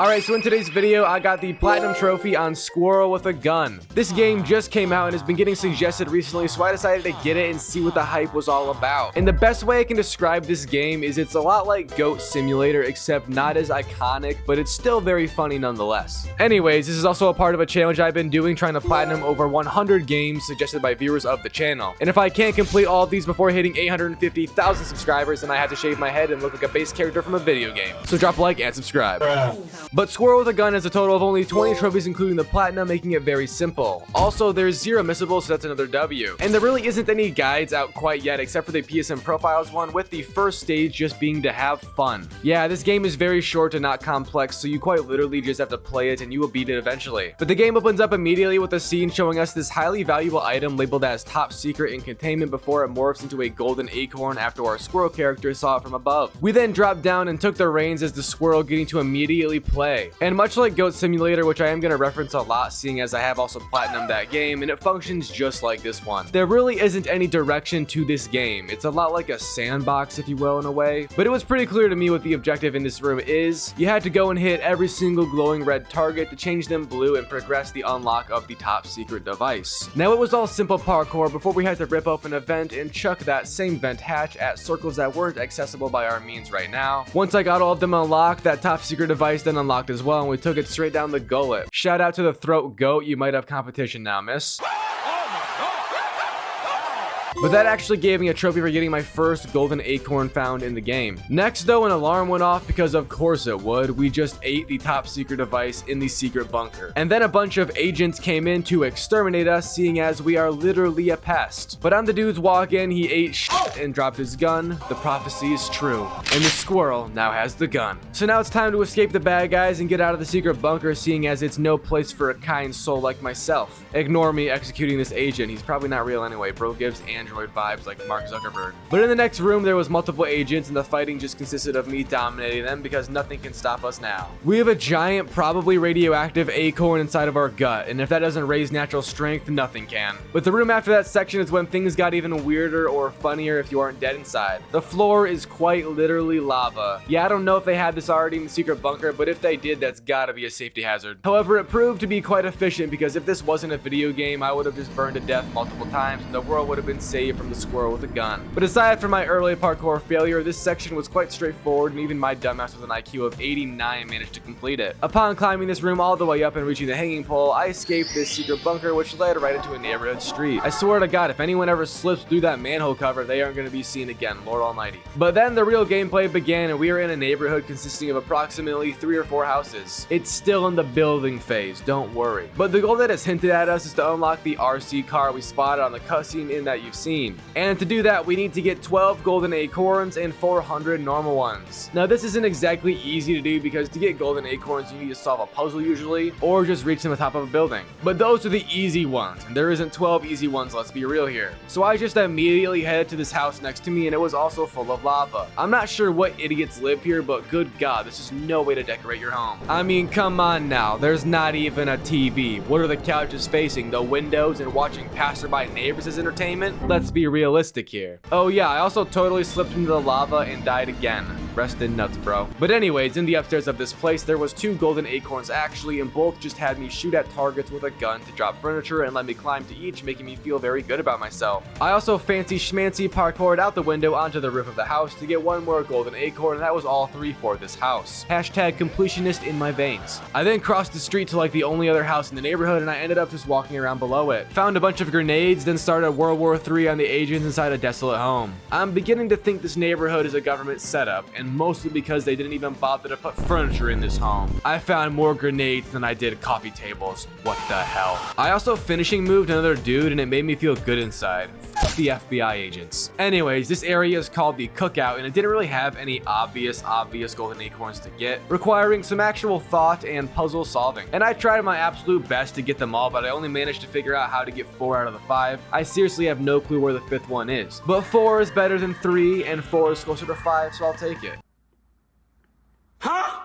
Alright, so in today's video, I got the Platinum Trophy on Squirrel with a Gun. This game just came out and has been getting suggested recently, so I decided to get it and see what the hype was all about. And the best way I can describe this game is it's a lot like Goat Simulator, except not as iconic, but it's still very funny nonetheless. Anyways, this is also a part of a challenge I've been doing, trying to platinum over 100 games suggested by viewers of the channel. And if I can't complete all of these before hitting 850,000 subscribers, then I have to shave my head and look like a base character from a video game. So drop a like and subscribe. But Squirrel with a Gun has a total of only 20 trophies, including the Platinum, making it very simple. Also, there's 0 missables, so that's another W. And there really isn't any guides out quite yet, except for the PSN Profiles one, with the first stage just being to have fun. Yeah, this game is very short and not complex, so you quite literally just have to play it and you will beat it eventually. But the game opens up immediately with a scene showing us this highly valuable item labeled as Top Secret in containment before it morphs into a golden acorn after our Squirrel character saw it from above. We then dropped down and took the reins as the Squirrel, getting to immediately play. And much like Goat Simulator, which I am going to reference a lot seeing as I have also platinumed that game, and it functions just like this one. There really isn't any direction to this game. It's a lot like a sandbox, if you will, in a way. But it was pretty clear to me what the objective in this room is. You had to go and hit every single glowing red target to change them blue and progress the unlock of the top secret device. Now it was all simple parkour before we had to rip open a vent and chuck that same vent hatch at circles that weren't accessible by our means right now. Once I got all of them unlocked, that top secret device then unlocked as well, and we took it straight down the gullet. Shout out to the throat goat, you might have competition now, miss. But that actually gave me a trophy for getting my first golden acorn found in the game. Next though, an alarm went off because of course it would. We just ate the top secret device in the secret bunker. And then a bunch of agents came in to exterminate us, seeing as we are literally a pest. But on the dude's walk in, he ate shit and dropped his gun. The prophecy is true. And the squirrel now has the gun. So now it's time to escape the bad guys and get out of the secret bunker, seeing as it's no place for a kind soul like myself. Ignore me executing this agent. He's probably not real anyway. Bro gives Android vibes like Mark Zuckerberg. But in the next room, there was multiple agents, and the fighting just consisted of me dominating them because nothing can stop us now. We have a giant, probably radioactive acorn inside of our gut, and if that doesn't raise natural strength, nothing can. But the room after that section is when things got even weirder or funnier if you aren't dead inside. The floor is quite literally lava. Yeah, I don't know if they had this already in the secret bunker, but if they did, that's gotta be a safety hazard. However, it proved to be quite efficient because if this wasn't a video game, I would have just burned to death multiple times and the world would have been saved from the Squirrel with a Gun. But aside from my early parkour failure, this section was quite straightforward, and even my dumbass with an IQ of 89 managed to complete it. Upon climbing this room all the way up and reaching the hanging pole, I escaped this secret bunker, which led right into a neighborhood street. I swear to God, if anyone ever slips through that manhole cover, they aren't going to be seen again, Lord Almighty. But then the real gameplay began, and we are in a neighborhood consisting of approximately 3 or 4 houses. It's still in the building phase, don't worry. But the goal that is hinted at us is to unlock the RC car we spotted on the cutscene in that you've seen. And to do that, we need to get 12 golden acorns and 400 normal ones. Now this isn't exactly easy to do because to get golden acorns you need to solve a puzzle usually, or just reach them on top of a building. But those are the easy ones, and there isn't 12 easy ones, let's be real here. So I just immediately headed to this house next to me, and it was also full of lava. I'm not sure what idiots live here, but good God, this is no way to decorate your home. I mean, come on now, there's not even a TV. What are the couches facing? The windows, and watching passerby neighbors as entertainment? Let's be realistic here. Oh yeah, I also totally slipped into the lava and died again. Rest in nuts, bro. But anyways, in the upstairs of this place, there was 2 golden acorns actually, and both just had me shoot at targets with a gun to drop furniture and let me climb to each, making me feel very good about myself. I also fancy schmancy parkoured out the window onto the roof of the house to get 1 more golden acorn, and that was all 3 for this house. Hashtag completionist in my veins. I then crossed the street to like the only other house in the neighborhood, and I ended up just walking around below it. Found a bunch of grenades, then started World War III on the agents inside a desolate home. I'm beginning to think this neighborhood is a government setup, and mostly because they didn't even bother to put furniture in this home. I found more grenades than I did coffee tables. What the hell? I also finishing moved another dude, and it made me feel good inside. F the FBI agents. Anyways, this area is called the Cookout, and it didn't really have any obvious golden acorns to get, requiring some actual thought and puzzle solving. And I tried my absolute best to get them all, but I only managed to figure out how to get 4 out of the 5. I seriously have no clue where the 5th one is. But 4 is better than 3, and 4 is closer to 5, so I'll take it.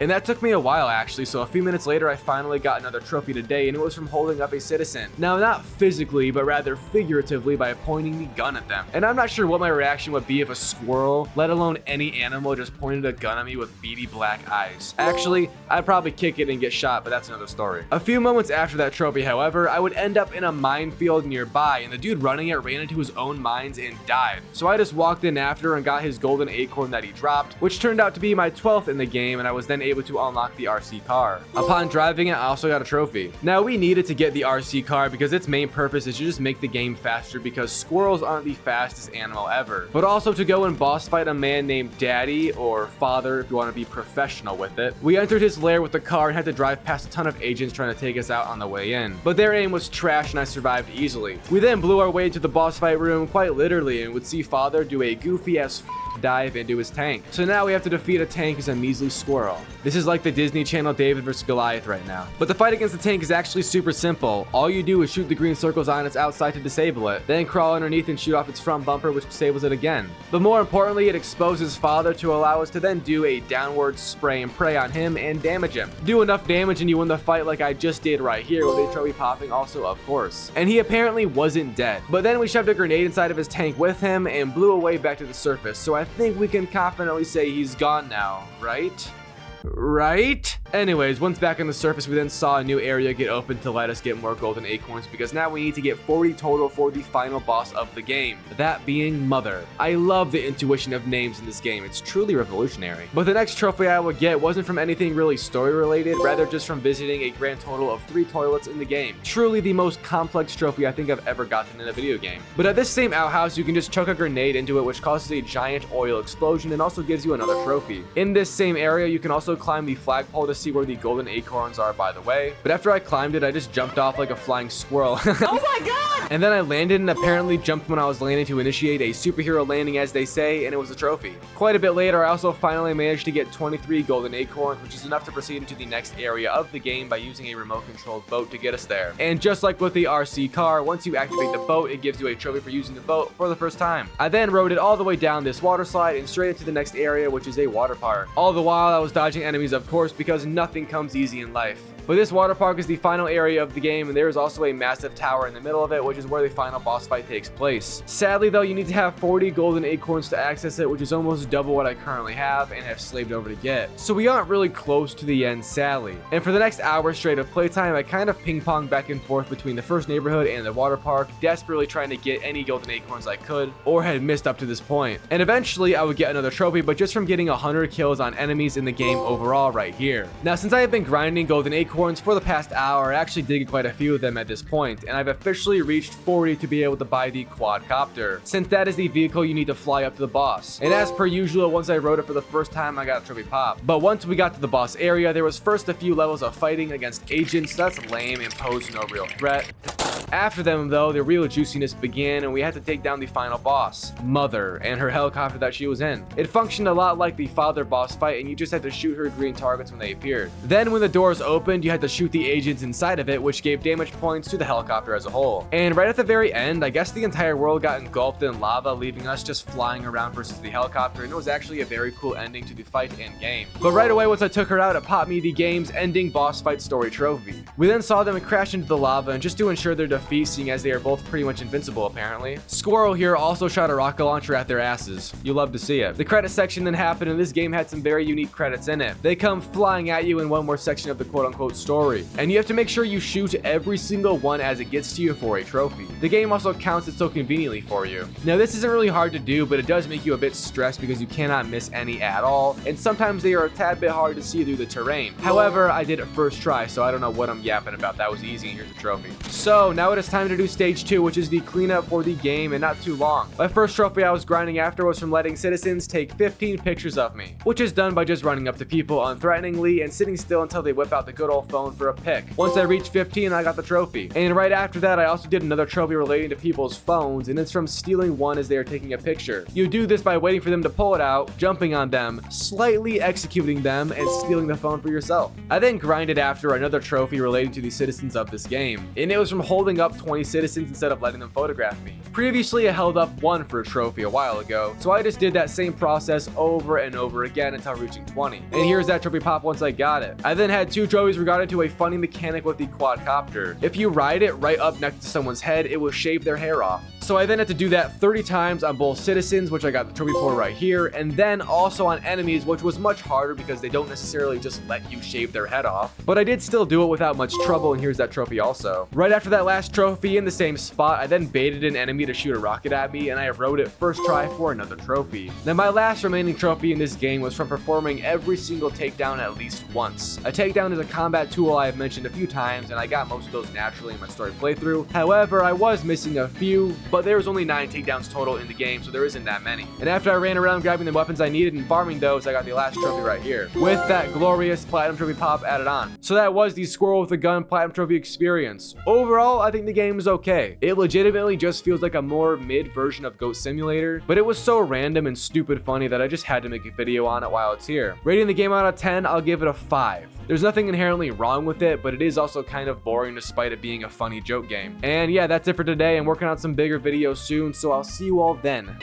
And that took me a while actually, so a few minutes later I finally got another trophy today, and it was from holding up a citizen. Now not physically, but rather figuratively by pointing the gun at them. And I'm not sure what my reaction would be if a squirrel, let alone any animal, just pointed a gun at me with beady black eyes. Actually, I'd probably kick it and get shot, but that's another story. A few moments after that trophy, however, I would end up in a minefield nearby, and the dude running it ran into his own mines and died. So I just walked in after and got his golden acorn that he dropped, which turned out to be my 12th in the game, and I was then able to unlock the RC car. Upon driving it, I also got a trophy. Now we needed to get the RC car because its main purpose is to just make the game faster, because squirrels aren't the fastest animal ever, but also to go and boss fight a man named Daddy, or Father if you want to be professional with it. We entered his lair with the car and had to drive past a ton of agents trying to take us out on the way in, but their aim was trash and I survived easily. We then blew our way to the boss fight room quite literally and would see Father do a goofy ass dive into his tank. So now we have to defeat a tank as a measly squirrel. This is like the Disney Channel David vs Goliath right now. But the fight against the tank is actually super simple. All you do is shoot the green circles on its outside to disable it, then crawl underneath and shoot off its front bumper, which disables it again. But more importantly, it exposes Father to allow us to then do a downward spray and pray on him and damage him. Do enough damage and you win the fight like I just did right here with a trophy popping also, of course. And he apparently wasn't dead. But then we shoved a grenade inside of his tank with him and blew away back to the surface. So I think we can confidently say he's gone now, right? Right? Anyways, once back on the surface, we then saw a new area get open to let us get more golden acorns, because now we need to get 40 total for the final boss of the game, that being Mother. I love the intuition of names in this game, it's truly revolutionary. But the next trophy I would get wasn't from anything really story related, rather just from visiting a grand total of 3 toilets in the game. Truly the most complex trophy I think I've ever gotten in a video game. But at this same outhouse, you can just chuck a grenade into it, which causes a giant oil explosion and also gives you another trophy. In this same area, you can also climb the flagpole to see where the golden acorns are, by the way. But after I climbed it, I just jumped off like a flying squirrel. Oh my god! And then I landed and apparently jumped when I was landing to initiate a superhero landing, as they say, and it was a trophy. Quite a bit later, I also finally managed to get 23 golden acorns, which is enough to proceed into the next area of the game by using a remote controlled boat to get us there. And just like with the RC car, once you activate the boat, it gives you a trophy for using the boat for the first time. I then rode it all the way down this water slide and straight into the next area, which is a water park. All the while I was dodging enemies, of course, because nothing comes easy in life. But this water park is the final area of the game, and there is also a massive tower in the middle of it, which is where the final boss fight takes place. Sadly though, you need to have 40 golden acorns to access it, which is almost double what I currently have and have slaved over to get. So we aren't really close to the end, sadly. And for the next hour straight of playtime, I kind of ping-ponged back and forth between the first neighborhood and the water park, desperately trying to get any golden acorns I could, or had missed up to this point. And eventually I would get another trophy, but just from getting 100 kills on enemies in the game overall right here. Now since I have been grinding golden acorns for the past hour, I actually did get quite a few of them at this point, and I've officially reached 40 to be able to buy the quadcopter, since that is the vehicle you need to fly up to the boss. And as per usual, once I rode it for the first time, I got a trophy pop. But once we got to the boss area, there was first a few levels of fighting against agents. That's lame and posed no real threat. After them though, the real juiciness began, and we had to take down the final boss, Mother, and her helicopter that she was in. It functioned a lot like the Father boss fight, and you just had to shoot her green targets when they appeared. Then when the doors opened, you had to shoot the agents inside of it, which gave damage points to the helicopter as a whole. And right at the very end, I guess the entire world got engulfed in lava, leaving us just flying around versus the helicopter, and it was actually a very cool ending to the fight and game. But right away, once I took her out, it popped me the game's ending boss fight story trophy. We then saw them crash into the lava, and just to ensure their defeat, seeing as they are both pretty much invincible apparently, Squirrel here also shot a rocket launcher at their asses. You love to see it. The credit section then happened, and this game had some very unique credits in it. They come flying at you in one more section of the quote-unquote story, and you have to make sure you shoot every single one as it gets to you for a trophy. The game also counts it so conveniently for you. Now this isn't really hard to do, but it does make you a bit stressed because you cannot miss any at all, and sometimes they are a tad bit hard to see through the terrain. However, I did it first try, so I don't know what I'm yapping about. That was easy, and here's a trophy. So now it is time to do stage 2, which is the cleanup for the game, and not too long. My first trophy I was grinding after was from letting citizens take 15 pictures of me, which is done by just running up to people unthreateningly and sitting still until they whip out the good old phone for a pic. Once I reached 15, I got the trophy. And right after that, I also did another trophy relating to people's phones, and it's from stealing one as they are taking a picture. You do this by waiting for them to pull it out, jumping on them, slightly executing them, and stealing the phone for yourself. I then grinded after another trophy relating to the citizens of this game, and it was from holding holding up 20 citizens instead of letting them photograph me. Previously, I held up 1 for a trophy a while ago, so I just did that same process over and over again until reaching 20. And here's that trophy pop once I got it. I then had 2 trophies regarding to a funny mechanic with the quadcopter. If you ride it right up next to someone's head, it will shave their hair off. So I then had to do that 30 times on both citizens, which I got the trophy for right here, and then also on enemies, which was much harder because they don't necessarily just let you shave their head off. But I did still do it without much trouble, and here's that trophy also. Right after that last trophy in the same spot, I then baited an enemy to shoot a rocket at me, and I rode it first try for another trophy. Then my last remaining trophy in this game was from performing every single takedown at least once. A takedown is a combat tool I have mentioned a few times, and I got most of those naturally in my story playthrough. However, I was missing a few, but there was only 9 takedowns total in the game, so there isn't that many. And after I ran around grabbing the weapons I needed and farming those, I got the last trophy right here, with that glorious platinum trophy pop added on. So that was the Squirrel with a Gun platinum trophy experience. Overall, I think the game is okay. It legitimately just feels like a more mid version of Goat Simulator, but it was so random and stupid funny that I just had to make a video on it while it's here. Rating the game out of 10, I'll give it a 5. There's nothing inherently wrong with it, but it is also kind of boring despite it being a funny joke game. And yeah, that's it for today. I'm working on some bigger videos soon, so I'll see you all then.